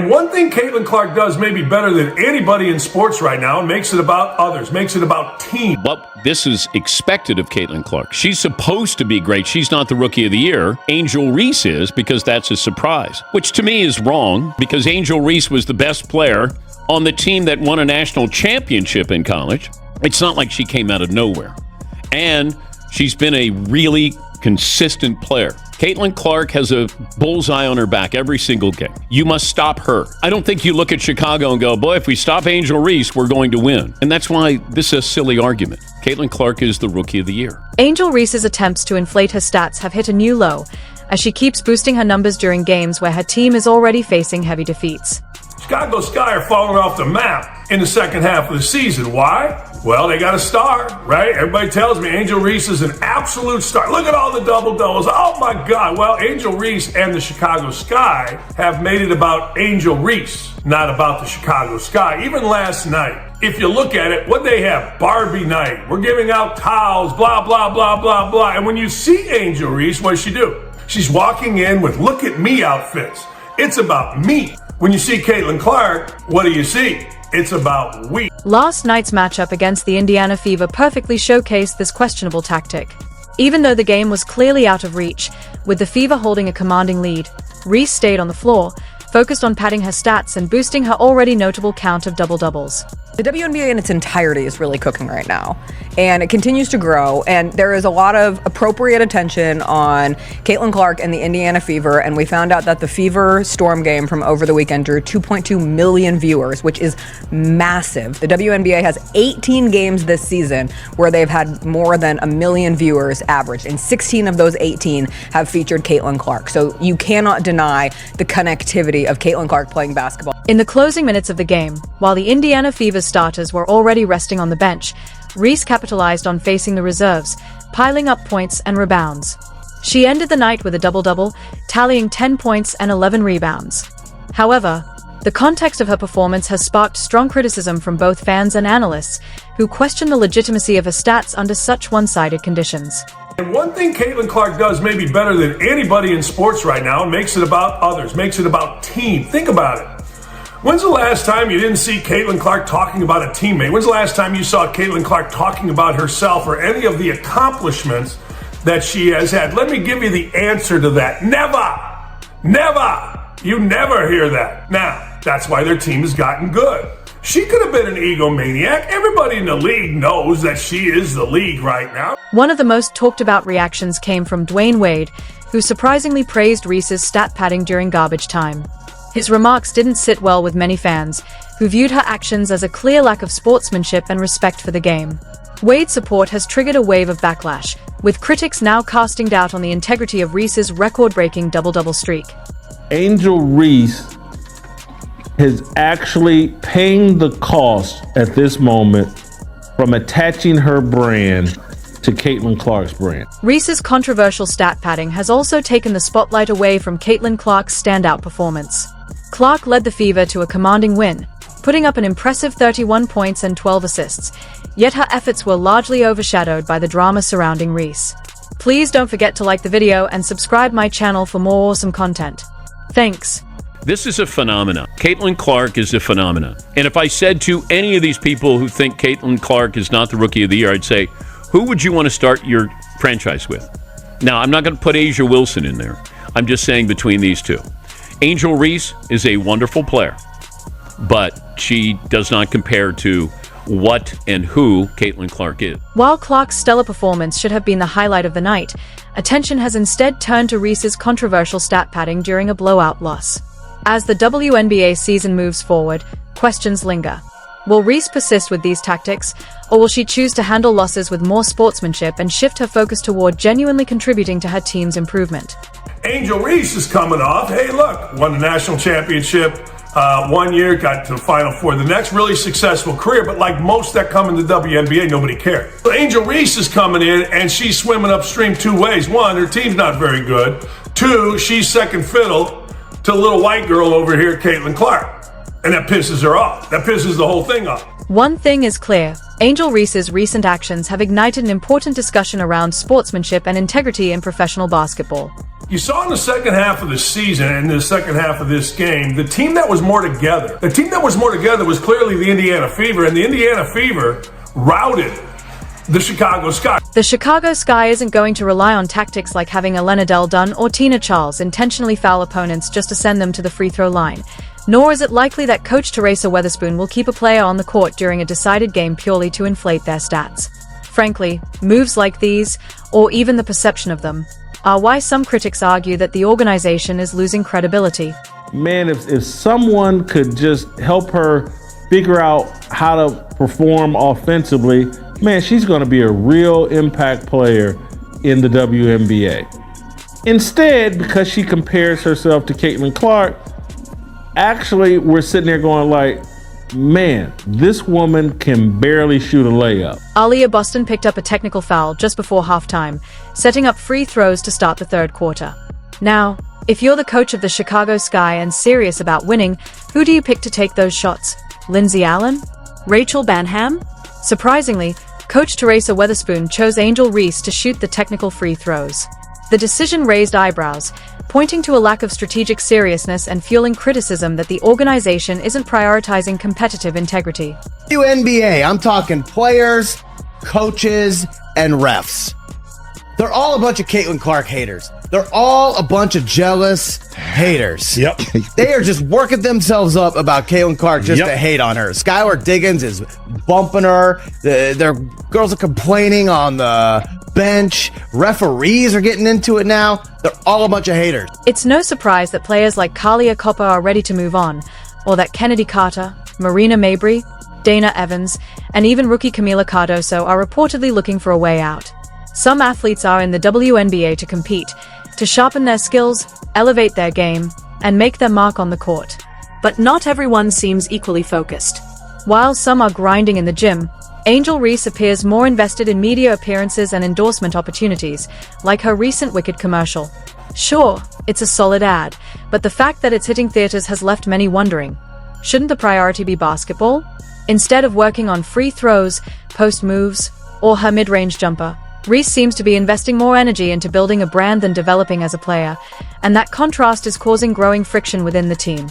One thing Caitlin Clark does maybe better than anybody in sports right now makes it about others, makes it about team. But this is expected of Caitlin Clark. She's supposed to be great. She's not the Rookie of the Year. Angel Reese is, because that's a surprise, which to me is wrong, because Angel Reese was the best player on the team that won a national championship in college. It's not like she came out of nowhere. And she's been a really consistent player. Caitlin Clark has a bullseye on her back every single game. You must stop her. I don't think you look at Chicago and go, boy, if we stop Angel Reese, we're going to win. And that's why this is a silly argument. Caitlin Clark is the Rookie of the Year. Angel Reese's attempts to inflate her stats have hit a new low, as she keeps boosting her numbers during games where her team is already facing heavy defeats. Chicago Sky are falling off the map in the second half of the season. Why? Well, they got a star, right? Everybody tells me Angel Reese is an absolute star. Look at all the double-doubles. Oh, my God. Well, Angel Reese and the Chicago Sky have made it about Angel Reese, not about the Chicago Sky. Even last night, if you look at it, what they have, Barbie night. We're giving out towels, blah, blah, blah, blah, blah. And when you see Angel Reese, what does she do? She's walking in with look at me outfits. It's about me. When you see Caitlin Clark, what do you see? It's about we. Last night's matchup against the Indiana Fever perfectly showcased this questionable tactic. Even though the game was clearly out of reach, with the Fever holding a commanding lead, Reese stayed on the floor, focused on padding her stats and boosting her already notable count of double-doubles. The WNBA in its entirety is really cooking right now, and it continues to grow, and there is a lot of appropriate attention on Caitlin Clark and the Indiana Fever, and we found out that the Fever Storm game from over the weekend drew 2.2 million viewers, which is massive. The WNBA has 18 games this season where they've had more than 1 million viewers average, and 16 of those 18 have featured Caitlin Clark. So you cannot deny the connectivity of Caitlin Clark playing basketball. In the closing minutes of the game, while the Indiana Fever starters were already resting on the bench, Reese capitalized on facing the reserves, piling up points and rebounds. She ended the night with a double-double, tallying 10 points and 11 rebounds. However, the context of her performance has sparked strong criticism from both fans and analysts, who question the legitimacy of her stats under such one-sided conditions. And one thing Caitlin Clark does maybe better than anybody in sports right now makes it about others, makes it about team. Think about it. When's the last time you didn't see Caitlin Clark talking about a teammate? When's the last time you saw Caitlin Clark talking about herself or any of the accomplishments that she has had? Let me give you the answer to that. Never! Never! You never hear that. Now, that's why their team has gotten good. She could have been an egomaniac. Everybody in the league knows that she is the league right now. One of the most talked about reactions came from Dwayne Wade, who surprisingly praised Reese's stat padding during garbage time. His remarks didn't sit well with many fans, who viewed her actions as a clear lack of sportsmanship and respect for the game. Wade's support has triggered a wave of backlash, with critics now casting doubt on the integrity of Reese's record-breaking double-double streak. Angel Reese is actually paying the cost at this moment from attaching her brand to Caitlin Clark's brand. Reese's controversial stat padding has also taken the spotlight away from Caitlin Clark's standout performance. Clark led the Fever to a commanding win, putting up an impressive 31 points and 12 assists, yet her efforts were largely overshadowed by the drama surrounding Reese. Please don't forget to like the video and subscribe my channel for more awesome content. Thanks. This is a phenomenon. Caitlin Clark is a phenomenon. And if I said to any of these people who think Caitlin Clark is not the Rookie of the Year, I'd say, who would you want to start your franchise with? Now, I'm not going to put Asia Wilson in there. I'm just saying between these two. Angel Reese is a wonderful player, but she does not compare to what and who Caitlin Clark is. While Clark's stellar performance should have been the highlight of the night, attention has instead turned to Reese's controversial stat padding during a blowout loss. As the WNBA season moves forward, questions linger. Will Reese persist with these tactics, or will she choose to handle losses with more sportsmanship and shift her focus toward genuinely contributing to her team's improvement? Angel Reese is coming off. Hey, look, won the national championship 1 year, got to the Final Four. The next really successful career, but like most that come in the WNBA, nobody cares. So Angel Reese is coming in, and she's swimming upstream two ways. One, her team's not very good. Two, she's second fiddle to the little white girl over here, Caitlin Clark. And that pisses her off. That pisses the whole thing off. One thing is clear. Angel Reese's recent actions have ignited an important discussion around sportsmanship and integrity in professional basketball. You saw in the second half of the season and the second half of this game, the team that was more together. The team that was more together was clearly the Indiana Fever, and the Indiana Fever routed the Chicago Sky. The Chicago Sky isn't going to rely on tactics like having Elena Del Dunn or Tina Charles intentionally foul opponents just to send them to the free throw line. Nor is it likely that coach Teresa Weatherspoon will keep a player on the court during a decided game purely to inflate their stats. Frankly, moves like these, or even the perception of them, are why some critics argue that the organization is losing credibility. Man, if someone could just help her figure out how to perform offensively, man, she's going to be a real impact player in the WNBA. Instead, because she compares herself to Caitlin Clark, actually, we're sitting there going like, man, this woman can barely shoot a layup. Aaliyah Boston picked up a technical foul just before halftime, setting up free throws to start the third quarter. Now, if you're the coach of the Chicago Sky and serious about winning, who do you pick to take those shots? Lindsay Allen? Rachel Banham? Surprisingly, coach Teresa Weatherspoon chose Angel Reese to shoot the technical free throws. The decision raised eyebrows, pointing to a lack of strategic seriousness and fueling criticism that the organization isn't prioritizing competitive integrity. WNBA, I'm talking players, coaches, and refs. They're all a bunch of Caitlin Clark haters. They're all a bunch of jealous haters. Yep. They are just working themselves up about Caitlin Clark just to hate on her. Skylar Diggins is bumping her. Their girls are complaining on the bench. Referees are getting into it now. They're all a bunch of haters. It's no surprise that players like Kalia Copper are ready to move on, or that Kennedy Carter, Marina Mabry, Dana Evans, and even rookie Camila Cardoso are reportedly looking for a way out. Some athletes are in the WNBA to compete, to sharpen their skills, elevate their game, and make their mark on the court. But not everyone seems equally focused. While some are grinding in the gym, Angel Reese appears more invested in media appearances and endorsement opportunities, like her recent Wicked commercial. Sure, it's a solid ad, but the fact that it's hitting theaters has left many wondering. Shouldn't the priority be basketball? Instead of working on free throws, post moves, or her mid-range jumper, Reese seems to be investing more energy into building a brand than developing as a player, and that contrast is causing growing friction within the team.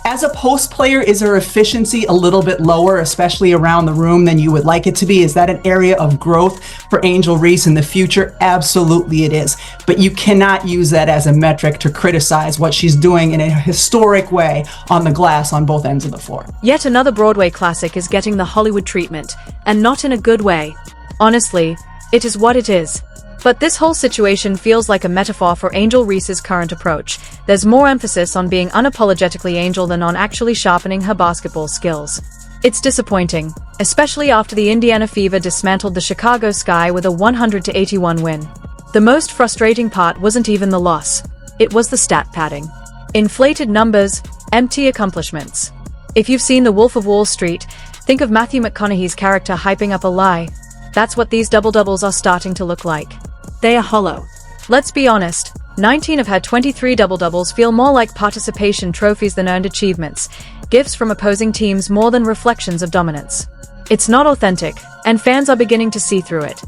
As a post player, is her efficiency a little bit lower, especially around the room, than you would like it to be? Is that an area of growth for Angel Reese in the future? Absolutely it is. But you cannot use that as a metric to criticize what she's doing in a historic way on the glass on both ends of the floor. Yet another Broadway classic is getting the Hollywood treatment, and not in a good way. Honestly, it is what it is. But this whole situation feels like a metaphor for Angel Reese's current approach. There's more emphasis on being unapologetically Angel than on actually sharpening her basketball skills. It's disappointing, especially after the Indiana Fever dismantled the Chicago Sky with a 100-81 win. The most frustrating part wasn't even the loss. It was the stat padding. Inflated numbers, empty accomplishments. If you've seen The Wolf of Wall Street, think of Matthew McConaughey's character hyping up a lie. That's what these double-doubles are starting to look like. They are hollow. Let's be honest, 19 of her 23 double-doubles feel more like participation trophies than earned achievements, gifts from opposing teams more than reflections of dominance. It's not authentic, and fans are beginning to see through it.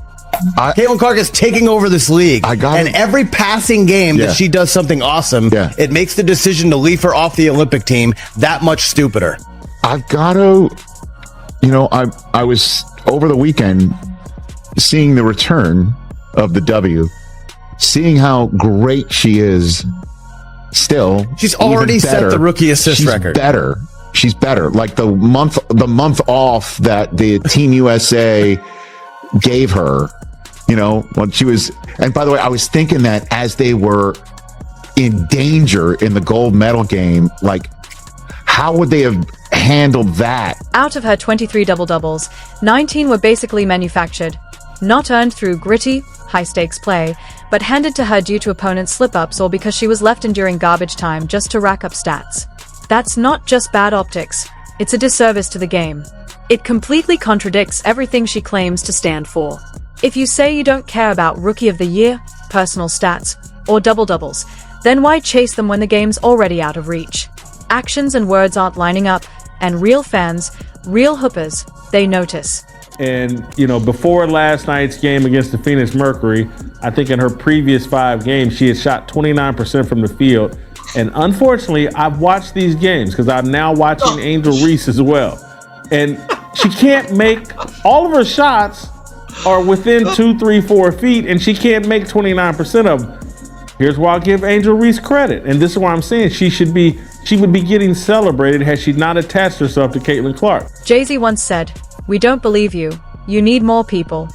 Caitlin Clark is taking over this league, and every passing game that she does something awesome, it makes the decision to leave her off the Olympic team that much stupider. I've got to, I was over the weekend seeing the return of the W, seeing how great she is still. She's already set the rookie assist record. She's better. Like the month off that the Team USA gave her, when she was, and by the way, I was thinking that as they were in danger in the gold medal game, like how would they have handled that? Out of her 23 double-doubles, 19 were basically manufactured, not earned through gritty, high-stakes play, but handed to her due to opponent slip-ups or because she was left in during garbage time just to rack up stats. That's not just bad optics, it's a disservice to the game. It completely contradicts everything she claims to stand for. If you say you don't care about Rookie of the Year, personal stats, or double-doubles, then why chase them when the game's already out of reach? Actions and words aren't lining up, and real fans, real hoopers, they notice. And, before last night's game against the Phoenix Mercury, I think in her previous 5 games, she had shot 29% from the field. And unfortunately, I've watched these games because I'm now watching Angel Reese as well. And she can't make, all of her shots are within 2, 3, 4 feet, and she can't make 29% of them. Here's where I'll give Angel Reese credit. And this is why I'm saying she would be getting celebrated had she not attached herself to Caitlin Clark. Jay-Z once said, "We don't believe you. You need more people."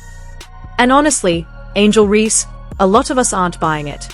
And honestly, Angel Reese, a lot of us aren't buying it.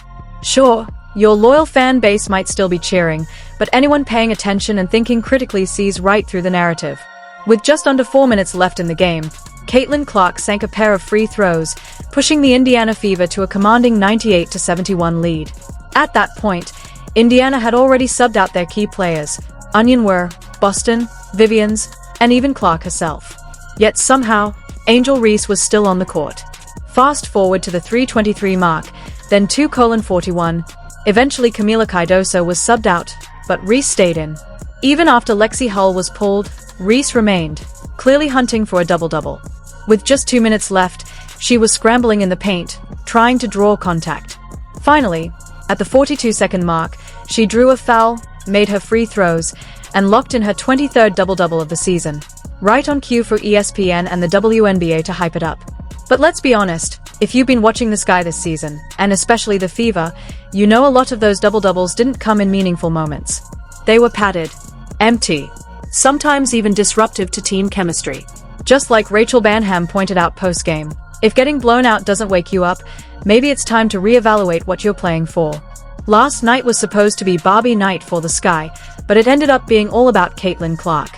Sure, your loyal fan base might still be cheering, but anyone paying attention and thinking critically sees right through the narrative. With just under 4 minutes left in the game, Caitlin Clark sank a pair of free throws, pushing the Indiana Fever to a commanding 98-71 lead. At that point, Indiana had already subbed out their key players, Onion Ware, Boston, Vivians, and even Clark herself. Yet somehow, Angel Reese was still on the court. Fast forward to the 3:23 mark, then 2:41. Eventually Camila Cardoso was subbed out, but Reese stayed in. Even after Lexi Hull was pulled, Reese remained, clearly hunting for a double-double. With just 2 minutes left, she was scrambling in the paint, trying to draw contact. Finally, at the 42-second mark, she drew a foul, made her free throws, and locked in her 23rd double-double of the season. Right on cue for ESPN and the WNBA to hype it up. But let's be honest, if you've been watching the Sky this season, and especially the Fever, you know a lot of those double-doubles didn't come in meaningful moments. They were padded, empty, sometimes even disruptive to team chemistry. Just like Rachel Banham pointed out post-game, if getting blown out doesn't wake you up, maybe it's time to reevaluate what you're playing for. Last night was supposed to be Barbie night for the Sky, but it ended up being all about Caitlin Clark.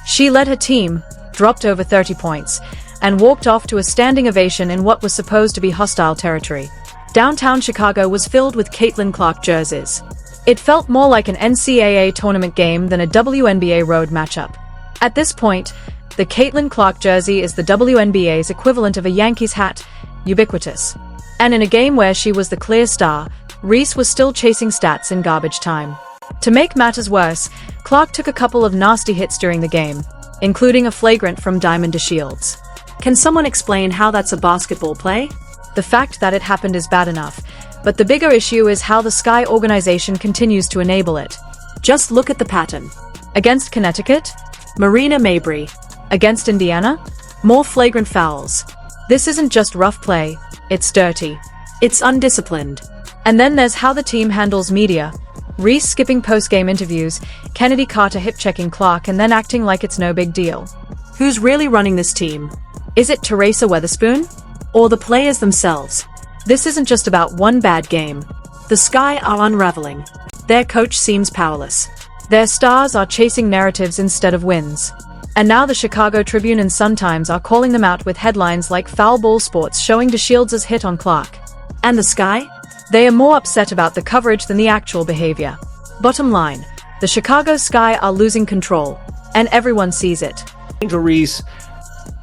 She led her team, dropped over 30 points, and walked off to a standing ovation in what was supposed to be hostile territory. Downtown Chicago was filled with Caitlin Clark jerseys. It felt more like an NCAA tournament game than a WNBA road matchup. At this point, the Caitlin Clark jersey is the WNBA's equivalent of a Yankees hat, ubiquitous. And in a game where she was the clear star, Reese was still chasing stats in garbage time. To make matters worse, Clark took a couple of nasty hits during the game, including a flagrant from Diamond DeShields. Can someone explain how that's a basketball play? The fact that it happened is bad enough, but the bigger issue is how the Sky organization continues to enable it. Just look at the pattern. Against Connecticut? Marina Mabrey. Against Indiana? More flagrant fouls. This isn't just rough play, it's dirty. It's undisciplined. And then there's how the team handles media. Reese skipping post-game interviews, Kennedy Carter hip-checking Clark and then acting like it's no big deal. Who's really running this team? Is it Teresa Weatherspoon? Or the players themselves? This isn't just about one bad game. The Sky are unraveling. Their coach seems powerless. Their stars are chasing narratives instead of wins. And now the Chicago Tribune and Sun-Times are calling them out with headlines like Foul Ball Sports showing DeShields' hit on Clark. And the Sky? They are more upset about the coverage than the actual behavior. Bottom line, the Chicago Sky are losing control, and everyone sees it. Angel Reese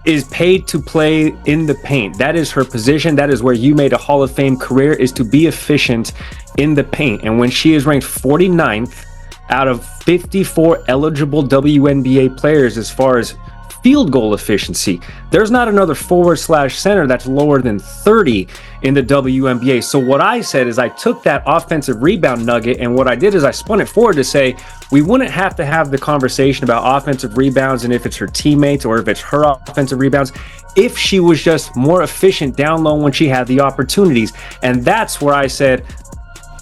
is paid to play in the paint. That is her position. That is where you made a Hall of Fame career, is to be efficient in the paint. And when she is ranked 49th out of 54 eligible WNBA players as far as field goal efficiency, there's not another forward/center that's lower than 30 in the WNBA. So what I said is I took that offensive rebound nugget, and what I did is I spun it forward to say we wouldn't have to have the conversation about offensive rebounds and if it's her teammates or if it's her offensive rebounds if she was just more efficient down low when she had the opportunities. And that's where I said,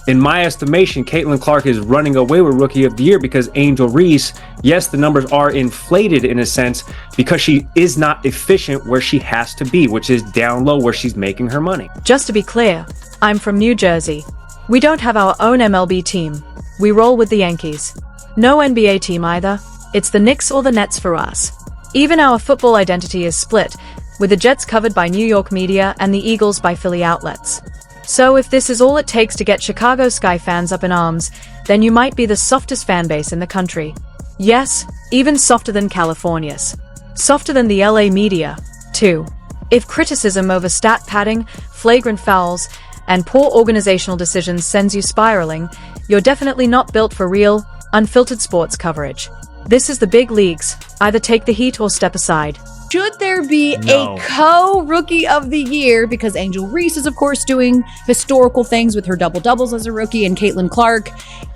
in my estimation, Caitlin Clark is running away with Rookie of the Year, because Angel Reese, yes, the numbers are inflated in a sense because she is not efficient where she has to be, which is down low where she's making her money. Just to be clear, I'm from New Jersey. We don't have our own MLB team. We roll with the Yankees. No NBA team either. It's the Knicks or the Nets for us. Even our football identity is split, with the Jets covered by New York media and the Eagles by Philly outlets. So if this is all it takes to get Chicago Sky fans up in arms, then you might be the softest fan base in the country. Yes, even softer than California's. Softer than the LA media, too. If criticism over stat padding, flagrant fouls, and poor organizational decisions sends you spiraling, you're definitely not built for real, unfiltered sports coverage. This is the big leagues. Either take the heat or step aside. Should there be No. a co-rookie of the year? Because Angel Reese is, of course, doing historical things with her double-doubles as a rookie, and Caitlin Clark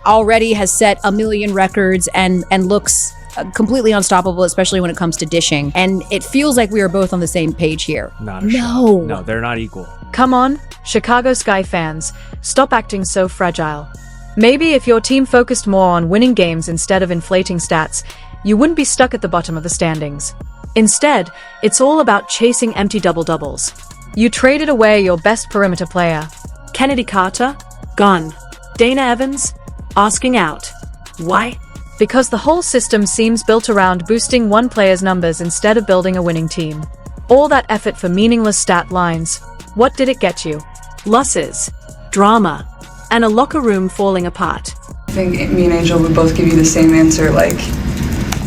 already has set a million records and looks completely unstoppable, especially when it comes to dishing. And it feels like we are both on the same page here. Not a shot. No, they're not equal. Come on, Chicago Sky fans, stop acting so fragile. Maybe if your team focused more on winning games instead of inflating stats, you wouldn't be stuck at the bottom of the standings. Instead, it's all about chasing empty double-doubles. You traded away your best perimeter player. Kennedy Carter, gone. Dana Evans, asking out. Why? Because the whole system seems built around boosting one player's numbers instead of building a winning team. All that effort for meaningless stat lines. What did it get you? Losses, drama, and a locker room falling apart. I think me and Angel would both give you the same answer, like,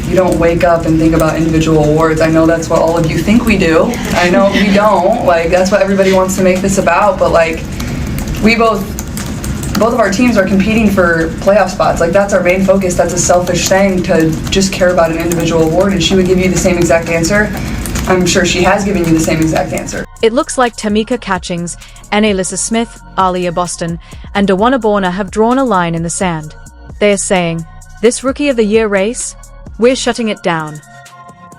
you don't wake up and think about individual awards. I know that's what all of you think we do. I know we don't. Like, that's what everybody wants to make this about, but like, we both of our teams are competing for playoff spots. Like, that's our main focus. That's a selfish thing to just care about an individual award, and she would give you the same exact answer. I'm sure she has given you the same exact answer. It looks like Tamika Catchings, Annalisa Smith, Alia Boston, and Dawana Borna have drawn a line in the sand. They are saying, this Rookie of the Year race, we're shutting it down.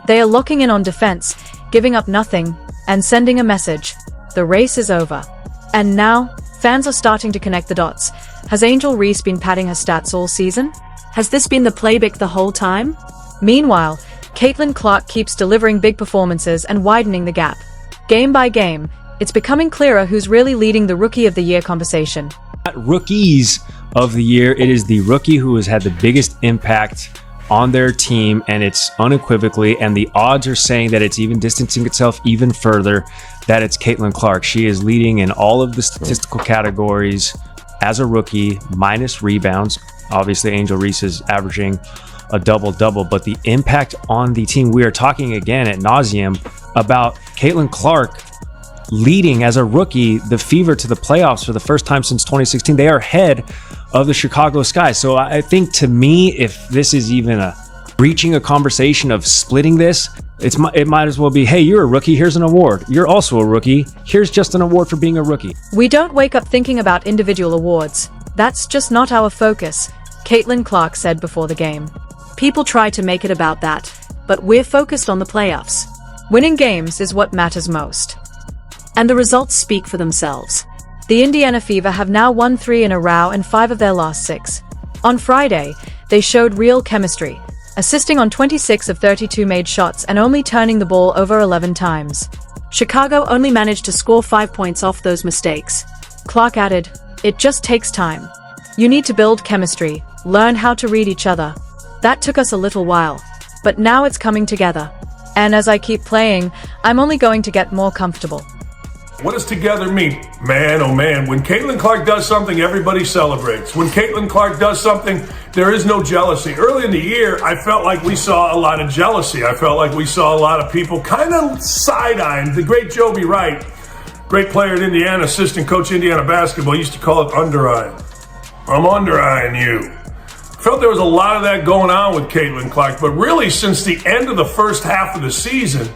They are locking in on defense, giving up nothing, and sending a message. The race is over. And now, fans are starting to connect the dots. Has Angel Reese been padding her stats all season? Has this been the playbook the whole time? Meanwhile, Caitlin Clark keeps delivering big performances and widening the gap. Game by game, it's becoming clearer who's really leading the Rookie of the Year conversation. Rookies of the year, it is the rookie who has had the biggest impact on their team, and it's unequivocally, and the odds are saying that it's even distancing itself even further, that it's Caitlin Clark. She is leading in all of the statistical categories as a rookie, minus rebounds. Obviously, Angel Reese is averaging a double-double, but the impact on the team, we are talking again at nauseum about Caitlin Clark leading as a rookie the Fever to the playoffs for the first time since 2016. They are ahead of the Chicago Sky. So I think, to me, if this is even reaching a conversation of splitting this, it might as well be, hey, you're a rookie, here's an award. You're also a rookie, here's just an award for being a rookie. We don't wake up thinking about individual awards. That's just not our focus, Caitlin Clark said before the game. People try to make it about that, but we're focused on the playoffs. Winning games is what matters most. And the results speak for themselves. The Indiana Fever have now won 3 in a row and 5 of their last 6. On Friday, they showed real chemistry, assisting on 26 of 32 made shots and only turning the ball over 11 times. Chicago only managed to score 5 points off those mistakes. Clark added, "It just takes time. You need to build chemistry, learn how to read each other. That took us a little while, but now it's coming together. And as I keep playing, I'm only going to get more comfortable." What does together mean? Man, oh man, when Caitlin Clark does something, everybody celebrates. When Caitlin Clark does something, there is no jealousy. Early in the year, I felt like we saw a lot of jealousy. I felt like we saw a lot of people kind of side-eyeing. The great Joby Wright, great player at Indiana, assistant coach Indiana basketball, used to call it under-eyeing. I'm under-eyeing you. I felt there was a lot of that going on with Caitlin Clark, but really since the end of the first half of the season,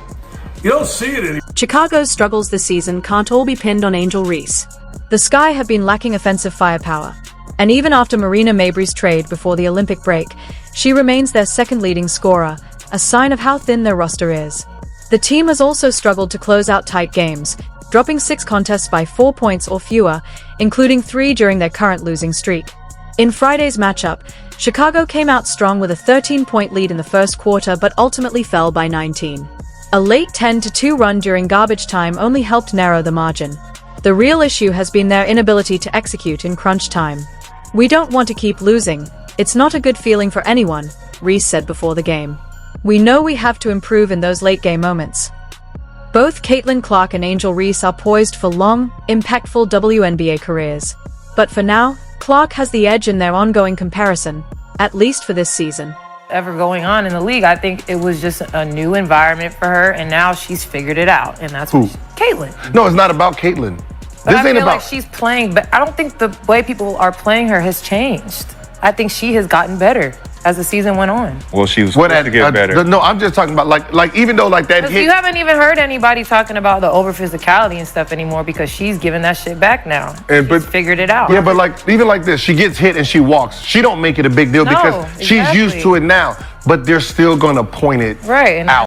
you don't see it anymore. Chicago's struggles this season can't all be pinned on Angel Reese. The Sky have been lacking offensive firepower, and even after Marina Mabrey's trade before the Olympic break, she remains their second leading scorer, a sign of how thin their roster is. The team has also struggled to close out tight games, dropping 6 contests by 4 points or fewer, including 3 during their current losing streak. In Friday's matchup, Chicago came out strong with a 13-point lead in the first quarter but ultimately fell by 19. A late 10-2 run during garbage time only helped narrow the margin. The real issue has been their inability to execute in crunch time. "We don't want to keep losing. It's not a good feeling for anyone," Reese said before the game. "We know we have to improve in those late-game moments." Both Caitlin Clark and Angel Reese are poised for long, impactful WNBA careers. But for now, Clark has the edge in their ongoing comparison, at least for this season. Ever going on in the league, I think it was just a new environment for her, and now she's figured it out, and that's what Caitlin. No, it's not about Caitlin. But This I ain't feel about. like she's playing, but I don't think the way people are playing her has changed. I think she has gotten better. as the season went on. Well, she was supposed to get better. No, I'm just talking about like even though like that Because hit. you haven't even heard anybody talking about the over physicality and stuff anymore because she's giving that shit back now. She's figured it out. Yeah, but like even like this, she gets hit and she walks. She don't make it a big deal No, because she's exactly. used to it now. But they're still gonna point it Right, and out.